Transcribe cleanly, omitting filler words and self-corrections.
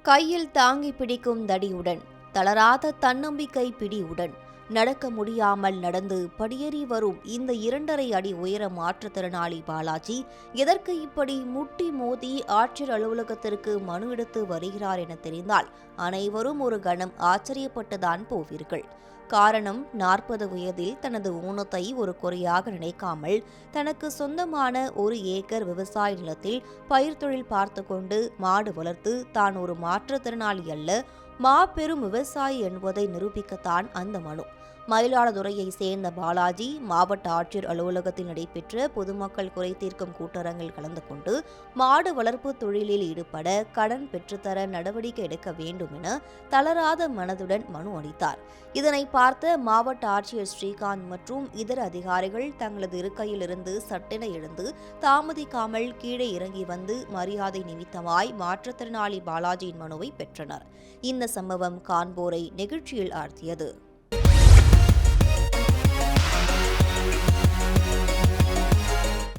கையில் தாங்கி பிடிக்கும் தடியுடன், தளராத தன்னம்பிக்கை பிடியுடன், நடக்க முடியாமல் நடந்து படியேறி வரும் இந்த 2.5 அடி உயர மாற்றுத்திறனாளி பாலாஜி எதற்கு இப்படி முட்டி மோதி ஆட்சியர் அலுவலகத்திற்கு மனு எடுத்து வருகிறார் என தெரிந்தால் அனைவரும் ஒரு கணம் ஆச்சரியப்பட்டுதான் போவீர்கள். காரணம், 40 வயதில் தனது ஊனத்தை ஒரு குறையாக நினைக்காமல் தனக்கு சொந்தமான 1 ஏக்கர் விவசாய நிலத்தில் பயிர் தொழில் பார்த்து கொண்டு மாடு வளர்த்து தான் ஒரு மாற்றுத்திறனாளி அல்ல, மாபெரும் விவசாயி என்பதை நிரூபிக்கத்தான் அந்த மனு. மயிலாடுதுறையை சேர்ந்த பாலாஜி மாவட்ட ஆட்சியர் அலுவலகத்தில் நடைபெற்ற பொதுமக்கள் குறை தீர்க்கும் கூட்டரங்கில் கலந்து கொண்டு மாடு வளர்ப்பு தொழிலில் ஈடுபட கடன் பெற்றுத்தர நடவடிக்கை எடுக்க வேண்டும் என தளராத மனதுடன் மனு அளித்தார். இதனை பார்த்த மாவட்ட ஆட்சியர் ஸ்ரீகாந்த் மற்றும் இதர அதிகாரிகள் தங்களது இருக்கையிலிருந்து சட்டென எழுந்து தாமதிக்காமல் கீழே இறங்கி வந்து மரியாதை நிமித்தமாய் மாற்றுத்திறனாளி பாலாஜியின் மனுவை பெற்றனர். இந்த சம்பவம் காண்போரை நெகிழ்ச்சியில் ஆழ்த்தியது.